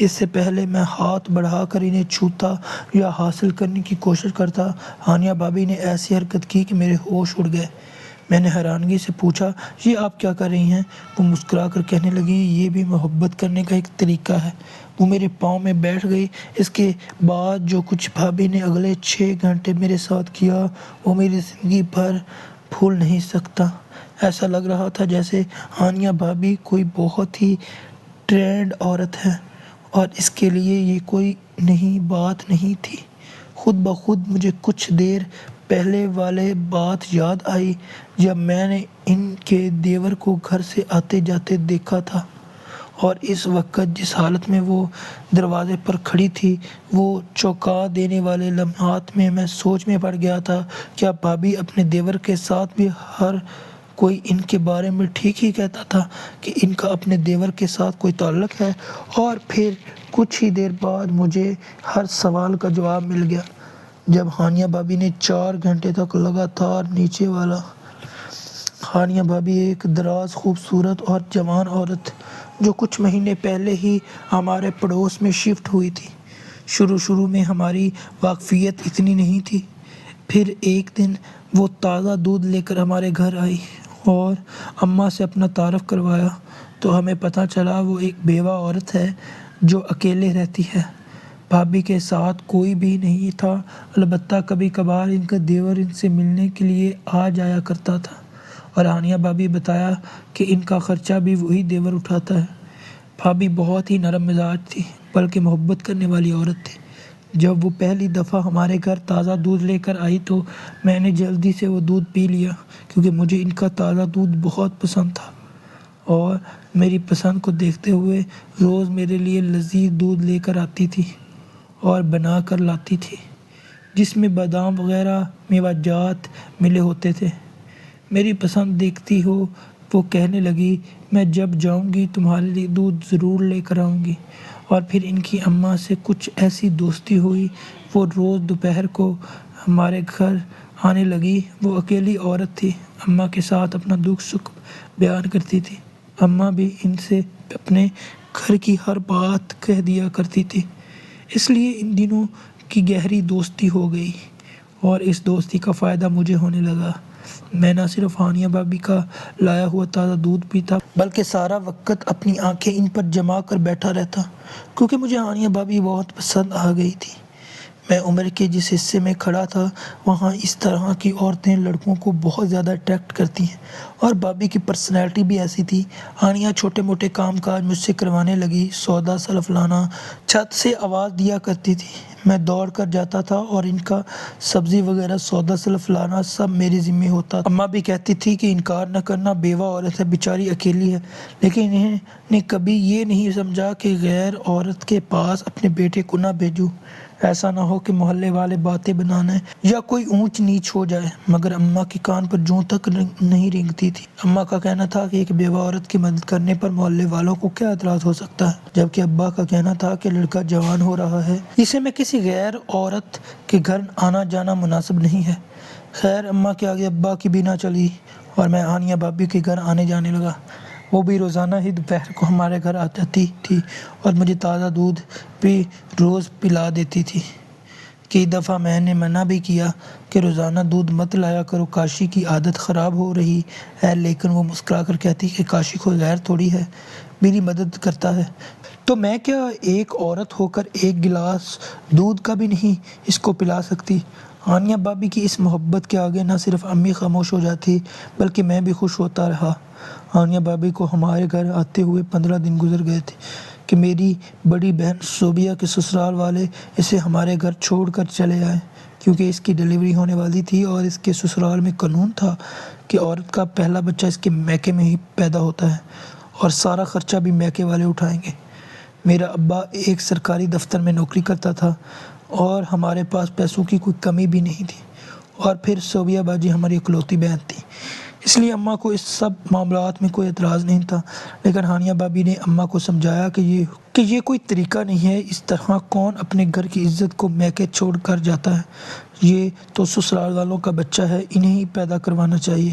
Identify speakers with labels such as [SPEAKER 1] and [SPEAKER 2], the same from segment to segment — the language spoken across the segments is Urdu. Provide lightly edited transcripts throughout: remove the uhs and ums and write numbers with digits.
[SPEAKER 1] اس سے پہلے میں ہاتھ بڑھا کر انہیں چھوتا یا حاصل کرنے کی کوشش کرتا، ہانیہ بھابی نے ایسی حرکت کی کہ میرے ہوش اڑ گئے۔ میں نے حیرانگی سے پوچھا، یہ آپ کیا کر رہی ہیں؟ وہ مسکرا کر کہنے لگی، یہ بھی محبت کرنے کا ایک طریقہ ہے۔ وہ میرے پاؤں میں بیٹھ گئی۔ اس کے بعد جو کچھ بھابی نے اگلے 6 گھنٹے میرے ساتھ کیا وہ میری زندگی بھر بھول نہیں سکتا۔ ایسا لگ رہا تھا جیسے ہانیہ بھابی کوئی بہت ہی ٹرینڈ عورت ہے اور اس کے لیے یہ کوئی نئی بات نہیں تھی۔ خود بخود مجھے کچھ دیر پہلے والی بات یاد آئی جب میں نے ان کے دیور کو گھر سے آتے جاتے دیکھا تھا، اور اس وقت جس حالت میں وہ دروازے پر کھڑی تھی، وہ چونکا دینے والے لمحات میں سوچ میں پڑ گیا تھا، کیا بھابی اپنے دیور کے ساتھ بھی ہر کوئی ان کے بارے میں ٹھیک ہی کہتا تھا کہ ان کا اپنے دیور کے ساتھ کوئی تعلق ہے؟ اور پھر کچھ ہی دیر بعد مجھے ہر سوال کا جواب مل گیا جب ہانیہ بھابی نے 4 گھنٹے تک لگاتار نیچے والا۔ ہانیہ بھابی ایک دراز، خوبصورت اور جوان عورت جو کچھ مہینے پہلے ہی ہمارے پڑوس میں شفٹ ہوئی تھی۔ شروع میں ہماری واقفیت اتنی نہیں تھی۔ پھر ایک دن وہ تازہ دودھ لے کر ہمارے گھر آئی اور اماں سے اپنا تعارف کروایا تو ہمیں پتہ چلا وہ ایک بیوہ عورت ہے جو اکیلے رہتی ہے۔ بھابی کے ساتھ کوئی بھی نہیں تھا، البتہ کبھی کبھار ان کا دیور ان سے ملنے کے لیے آ جایا کرتا تھا، اور ہانیہ بھابی بتایا کہ ان کا خرچہ بھی وہی دیور اٹھاتا ہے۔ بھابی بہت ہی نرم مزاج تھی، بلکہ محبت کرنے والی عورت تھی۔ جب وہ پہلی دفعہ ہمارے گھر تازہ دودھ لے کر آئی تو میں نے جلدی سے وہ دودھ پی لیا، کیونکہ مجھے ان کا تازہ دودھ بہت پسند تھا، اور میری پسند کو دیکھتے ہوئے روز میرے لیے لذیذ دودھ لے کر آتی تھی اور بنا کر لاتی تھی، جس میں بادام وغیرہ میوہ جات ملے ہوتے تھے۔ میری پسند دیکھتی ہو وہ کہنے لگی، میں جب جاؤں گی تمہارے لیے دودھ ضرور لے کر آؤں گی۔ اور پھر ان کی اماں سے کچھ ایسی دوستی ہوئی، وہ روز دوپہر کو ہمارے گھر آنے لگی۔ وہ اکیلی عورت تھی، اماں کے ساتھ اپنا دکھ سکھ بیان کرتی تھی۔ اماں بھی ان سے اپنے گھر کی ہر بات کہہ دیا کرتی تھی، اس لیے ان دونوں کی گہری دوستی ہو گئی، اور اس دوستی کا فائدہ مجھے ہونے لگا۔ میں نہ صرف ہانیہ بھابی کا لایا ہوا تازہ دودھ پیتا، بلکہ سارا وقت اپنی آنکھیں ان پر جما کر بیٹھا رہتا، کیونکہ مجھے ہانیہ بھابی بہت پسند آ گئی تھی۔ میں عمر کے جس حصے میں کھڑا تھا وہاں اس طرح کی عورتیں لڑکوں کو بہت زیادہ اٹریکٹ کرتی ہیں، اور بھابی کی پرسنالٹی بھی ایسی تھی۔ ہانیہ چھوٹے موٹے کام کاج مجھ سے کروانے لگی، سودا سلف لانا، چھت سے آواز دیا کرتی تھی، میں دوڑ کر جاتا تھا اور ان کا سبزی وغیرہ سودا سلف لانا سب میرے ذمہ ہوتا تھا۔ اماں بھی کہتی تھی کہ انکار نہ کرنا، بیوہ عورت ہے، بیچاری اکیلی ہے، لیکن انہیں نے کبھی یہ نہیں سمجھا کہ غیر عورت کے پاس اپنے بیٹے کو نہ بھیجوں، ایسا نہ ہو کہ محلے والے باتیں بنانے یا کوئی اونچ نیچ ہو جائے۔ مگر اماں کے کان پر جوں تک نہیں رینگتی تھی۔ اماں کا کہنا تھا کہ ایک بیوہ عورت کی مدد کرنے پر محلے والوں کو کیا اعتراض ہو سکتا ہے، جبکہ ابا کا کہنا تھا کہ لڑکا جوان ہو رہا ہے، اسے میں کسی غیر عورت کے گھر آنا جانا مناسب نہیں ہے۔ خیر، اماں کے آگے ابا کی بھی نہ چلی اور میں ہانیہ بھابی کے گھر آنے جانے لگا۔ وہ بھی روزانہ ہی دوپہر کو ہمارے گھر آ جاتی تھی اور مجھے تازہ دودھ بھی روز پلا دیتی تھی۔ کئی دفعہ میں نے منع بھی کیا کہ روزانہ دودھ مت لایا کرو، کاشی کی عادت خراب ہو رہی ہے، لیکن وہ مسکرا کر کہتی کہ کاشی کوئی غیر تھوڑی ہے، میری مدد کرتا ہے، تو میں کیا ایک عورت ہو کر ایک گلاس دودھ کا بھی نہیں اس کو پلا سکتی؟ ہانیہ بھابی کی اس محبت کے آگے نہ صرف امی خاموش ہو جاتی بلکہ میں بھی خوش ہوتا رہا۔ ہانیہ بھابی کو ہمارے گھر آتے ہوئے 15 دن گزر گئے تھے کہ میری بڑی بہن صوبیہ کے سسرال والے اسے ہمارے گھر چھوڑ کر چلے آئے، کیونکہ اس کی ڈیلیوری ہونے والی تھی اور اس کے سسرال میں قانون تھا کہ عورت کا پہلا بچہ اس کے میکے میں ہی پیدا ہوتا ہے اور سارا خرچہ بھی میکے والے اٹھائیں گے۔ میرا ابا ایک سرکاری دفتر میں نوکری کرتا تھا اور ہمارے پاس پیسوں کی کوئی کمی بھی نہیں تھی، اور پھر صوبیہ باجی ہماری اکلوتی بہن تھی، اس لیے اماں کو اس سب معاملات میں کوئی اعتراض نہیں تھا۔ لیکن ہانیہ بھابی نے اماں کو سمجھایا کہ یہ کوئی طریقہ نہیں ہے، اس طرح کون اپنے گھر کی عزت کو میکے چھوڑ کر جاتا ہے، یہ تو سسرال والوں کا بچہ ہے، انہیں ہی پیدا کروانا چاہیے۔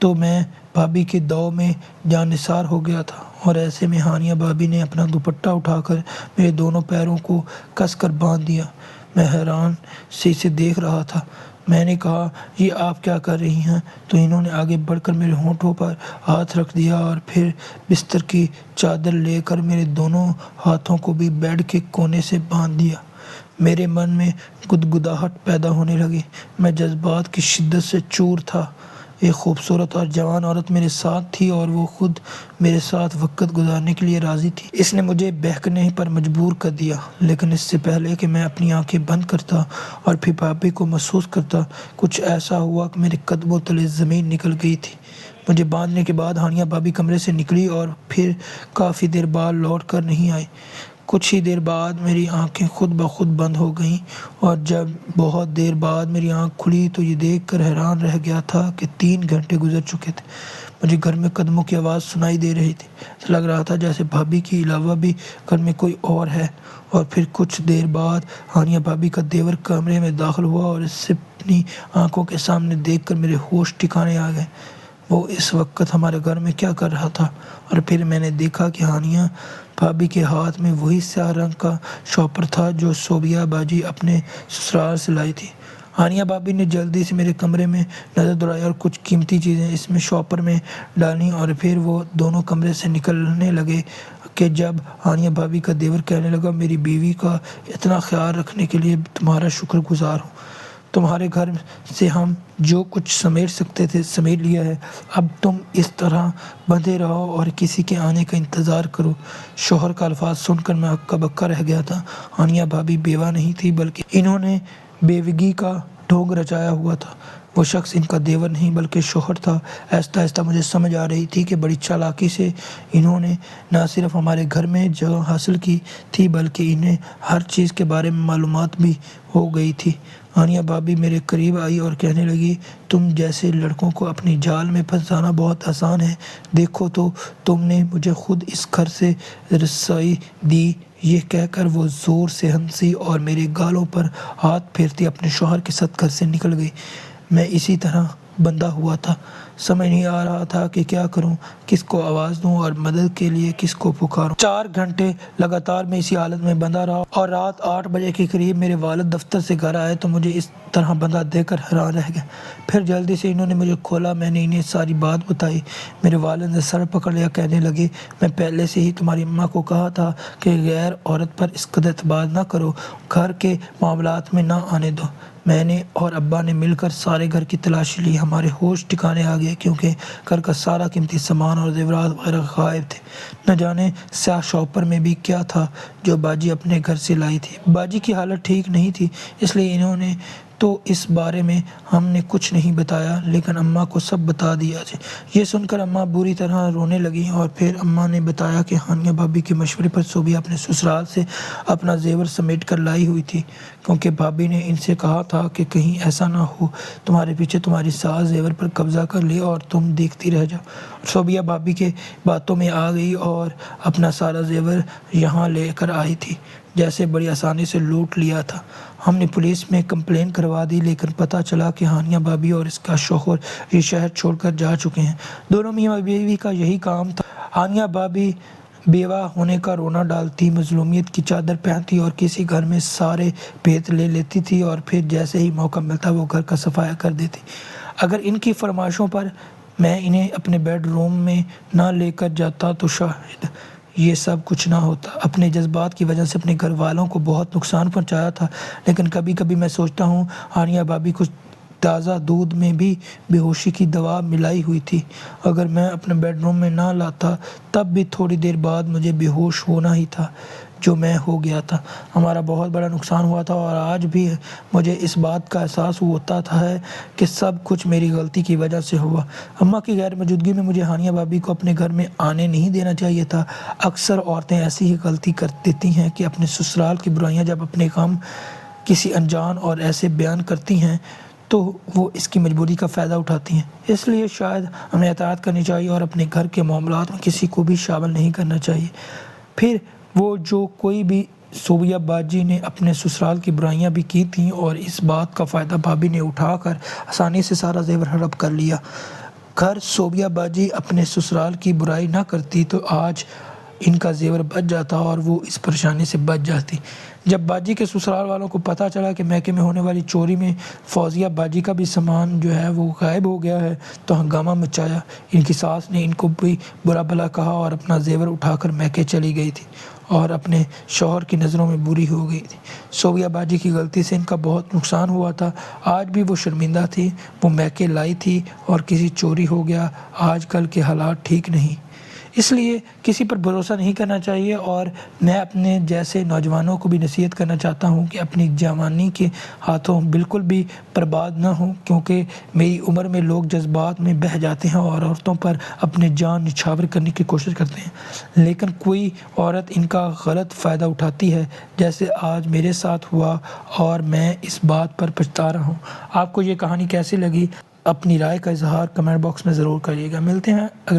[SPEAKER 1] تو میں بھابھی کے دو میں جان نثار ہو گیا تھا، اور ایسے میں ہانیہ بھابھی نے اپنا دوپٹہ اٹھا کر میرے دونوں پیروں کو کس کر باندھ دیا۔ میں حیران سے اسے دیکھ رہا تھا۔ میں نے کہا، یہ آپ کیا کر رہی ہیں؟ تو انہوں نے آگے بڑھ کر میرے ہونٹوں پر ہاتھ رکھ دیا اور پھر بستر کی چادر لے کر میرے دونوں ہاتھوں کو بھی بیڈ کے کونے سے باندھ دیا۔ میرے من میں گدگداہٹ پیدا ہونے لگی۔ میں جذبات کی شدت سے چور تھا۔ ایک خوبصورت اور جوان عورت میرے ساتھ تھی اور وہ خود میرے ساتھ وقت گزارنے کے لیے راضی تھی۔ اس نے مجھے بہکنے پر مجبور کر دیا، لیکن اس سے پہلے کہ میں اپنی آنکھیں بند کرتا اور پھر بھابھی کو محسوس کرتا، کچھ ایسا ہوا کہ میرے قدموں تلے زمین نکل گئی تھی۔ مجھے باندھنے کے بعد ہانیہ بھابھی کمرے سے نکلی اور پھر کافی دیر بعد لوٹ کر نہیں آئی۔ کچھ ہی دیر بعد میری آنکھیں خود بخود بند ہو گئیں، اور جب بہت دیر بعد میری آنکھ کھلی تو یہ دیکھ کر حیران رہ گیا تھا کہ 3 گھنٹے گزر چکے تھے۔ مجھے گھر میں قدموں کی آواز سنائی دے رہی تھی۔ ایسا لگ رہا تھا جیسے بھابھی کے علاوہ بھی گھر میں کوئی اور ہے۔ اور پھر کچھ دیر بعد ہانیہ بھابھی کا دیور کمرے میں داخل ہوا اور اسے اپنی آنکھوں کے سامنے دیکھ کر میرے ہوش ٹھکانے آ گئے۔ وہ اس وقت ہمارے گھر میں کیا کر رہا تھا؟ اور پھر میں نے دیکھا کہ ہانیہ بھابھی کے ہاتھ میں وہی سیاہ رنگ کا شاپر تھا جو صوبیہ باجی اپنے سسرال سے لائی تھی۔ ہانیہ بھابھی نے جلدی سے میرے کمرے میں نظر دوڑائی اور کچھ قیمتی چیزیں اس میں شاپر میں ڈالیں، اور پھر وہ دونوں کمرے سے نکلنے لگے کہ جب ہانیہ بھابھی کا دیور کہنے لگا، میری بیوی کا اتنا خیال رکھنے کے لیے تمہارا شکر گزار ہوں۔ تمہارے گھر سے ہم جو کچھ سمیٹ سکتے تھے سمیٹ لیا ہے، اب تم اس طرح بندھے رہو اور کسی کے آنے کا انتظار کرو۔ شوہر کا الفاظ سن کر میں ہکا بکا رہ گیا تھا۔ ہانیہ بھابھی بیوہ نہیں تھی، بلکہ انہوں نے بیوگی کا ڈھونگ رچایا ہوا تھا۔ وہ شخص ان کا دیور نہیں بلکہ شوہر تھا۔ آہستہ آہستہ مجھے سمجھ آ رہی تھی کہ بڑی چالاکی سے انہوں نے نہ صرف ہمارے گھر میں جگہ حاصل کی تھی بلکہ انہیں ہر چیز کے بارے میں معلومات بھی ہو گئی تھی۔ ہانیہ بھابھی میرے قریب آئی اور کہنے لگی، تم جیسے لڑکوں کو اپنی جال میں پھنسانا بہت آسان ہے۔ دیکھو تو تم نے مجھے خود اس گھر سے رسائی دی۔ یہ کہہ کر وہ زور سے ہنسی اور میرے گالوں پر ہاتھ پھیرتی اپنے شوہر کے ساتھ گھر سے نکل گئی۔ میں اسی طرح بندھا ہوا تھا۔ سمجھ نہیں آ رہا تھا کہ کیا کروں، کس کو آواز دوں اور مدد کے لیے کس کو پکاروں۔ 4 گھنٹے لگاتار میں اسی حالت میں بندھا رہا، اور رات 8 بجے کے قریب میرے والد دفتر سے گھر آئے تو مجھے اس طرح بندھا دیکھ کر حیران رہ گئے۔ پھر جلدی سے انہوں نے مجھے کھولا۔ میں نے انہیں ساری بات بتائی۔ میرے والد نے سر پکڑ لیا، کہنے لگے، میں پہلے سے ہی تمہاری اماں کو کہا تھا کہ غیر عورت پر اس قدر اعتماد نہ کرو، گھر کے معاملات میں نہ آنے دو۔ میں نے اور ابا نے مل کر سارے گھر کی تلاشی لی۔ ہمارے ہوش ٹھکانے آ گئے کیونکہ گھر کا سارا قیمتی سامان اور زیورات وغیرہ غائب تھے۔ نہ جانے سیاہ شاپر میں بھی کیا تھا جو باجی اپنے گھر سے لائی تھی۔ باجی کی حالت ٹھیک نہیں تھی، اس لیے انہوں نے تو اس بارے میں ہم نے کچھ نہیں بتایا، لیکن اماں کو سب بتا دیا۔ یہ سن کر اماں بری طرح رونے لگیں، اور پھر اماں نے بتایا کہ ہانیہ بھابھی کے مشورے پر صوبیہ اپنے سسرال سے اپنا زیور سمیٹ کر لائی ہوئی تھی، کیونکہ بھابھی نے ان سے کہا تھا کہ کہیں ایسا نہ ہو تمہارے پیچھے تمہاری ساس زیور پر قبضہ کر لے اور تم دیکھتی رہ جاؤ۔ صوبیہ بھابھی کے باتوں میں آ گئی اور اپنا سارا زیور یہاں لے کر آئی تھی، جیسے بڑی آسانی سے لوٹ لیا تھا۔ ہم نے پولیس میں کمپلین کروا دی، لیکن پتہ چلا کہ ہانیہ بھابھی اور اس کا شوہر یہ شہر چھوڑ کر جا چکے ہیں۔ دونوں میاں بیوی کا یہی کام تھا۔ ہانیہ بھابھی بیوہ ہونے کا رونا ڈالتی، مظلومیت کی چادر پہنتی اور کسی گھر میں سارے بھید لے لیتی تھی، اور پھر جیسے ہی موقع ملتا وہ گھر کا صفایا کر دیتی۔ اگر ان کی فرمائشوں پر میں انہیں اپنے بیڈ روم میں نہ لے کر جاتا تو شاید یہ سب کچھ نہ ہوتا۔ اپنے جذبات کی وجہ سے اپنے گھر والوں کو بہت نقصان پہنچایا تھا، لیکن کبھی کبھی میں سوچتا ہوں ہانیہ بھابھی کو تازہ دودھ میں بھی بے ہوشی کی دوا ملائی ہوئی تھی۔ اگر میں اپنے بیڈ روم میں نہ لاتا تب بھی تھوڑی دیر بعد مجھے بے ہوش ہونا ہی تھا، جو میں ہو گیا تھا۔ ہمارا بہت بڑا نقصان ہوا تھا، اور آج بھی مجھے اس بات کا احساس ہوتا ہے کہ سب کچھ میری غلطی کی وجہ سے ہوا۔ اماں کی غیر موجودگی میں مجھے ہانیہ بھابھی کو اپنے گھر میں آنے نہیں دینا چاہیے تھا۔ اکثر عورتیں ایسی ہی غلطی کر دیتی ہیں کہ اپنے سسرال کی برائیاں جب اپنے غم کسی انجان اور ایسے بیان کرتی ہیں تو وہ اس کی مجبوری کا فائدہ اٹھاتی ہیں۔ اس لیے شاید ہمیں احتیاط کرنی چاہیے اور اپنے گھر کے معاملات میں کسی کو بھی شامل نہیں کرنا چاہیے۔ پھر وہ جو کوئی بھی صوبیہ باجی نے اپنے سسرال کی برائیاں بھی کی تھیں، اور اس بات کا فائدہ بھابھی نے اٹھا کر آسانی سے سارا زیور ہڑپ کر لیا۔ اگر صوبیہ باجی اپنے سسرال کی برائی نہ کرتی تو آج ان کا زیور بچ جاتا اور وہ اس پریشانی سے بچ جاتی۔ جب باجی کے سسرال والوں کو پتہ چلا کہ میکے میں ہونے والی چوری میں فوزیہ باجی کا بھی سامان جو ہے وہ غائب ہو گیا ہے تو ہنگامہ مچایا۔ ان کی ساس نے ان کو بھی برا بھلا کہا اور اپنا زیور اٹھا کر میکے چلی گئی تھی اور اپنے شوہر کی نظروں میں بری ہو گئی تھی۔ صوبیہ باجی کی غلطی سے ان کا بہت نقصان ہوا تھا، آج بھی وہ شرمندہ تھی۔ وہ میکے لائی تھی اور کسی چوری ہو گیا۔ آج کل کے حالات ٹھیک نہیں، اس لیے کسی پر بھروسہ نہیں کرنا چاہیے، اور میں اپنے جیسے نوجوانوں کو بھی نصیحت کرنا چاہتا ہوں کہ اپنی جوانی کے ہاتھوں بالکل بھی برباد نہ ہوں، کیونکہ میری عمر میں لوگ جذبات میں بہہ جاتے ہیں اور عورتوں پر اپنے جان نچھاور کرنے کی کوشش کرتے ہیں، لیکن کوئی عورت ان کا غلط فائدہ اٹھاتی ہے، جیسے آج میرے ساتھ ہوا، اور میں اس بات پر پچھتا رہا ہوں۔ آپ کو یہ کہانی کیسی لگی؟ اپنی رائے کا اظہار کمنٹ باکس میں ضرور کریے گا۔ ملتے ہیں اگلی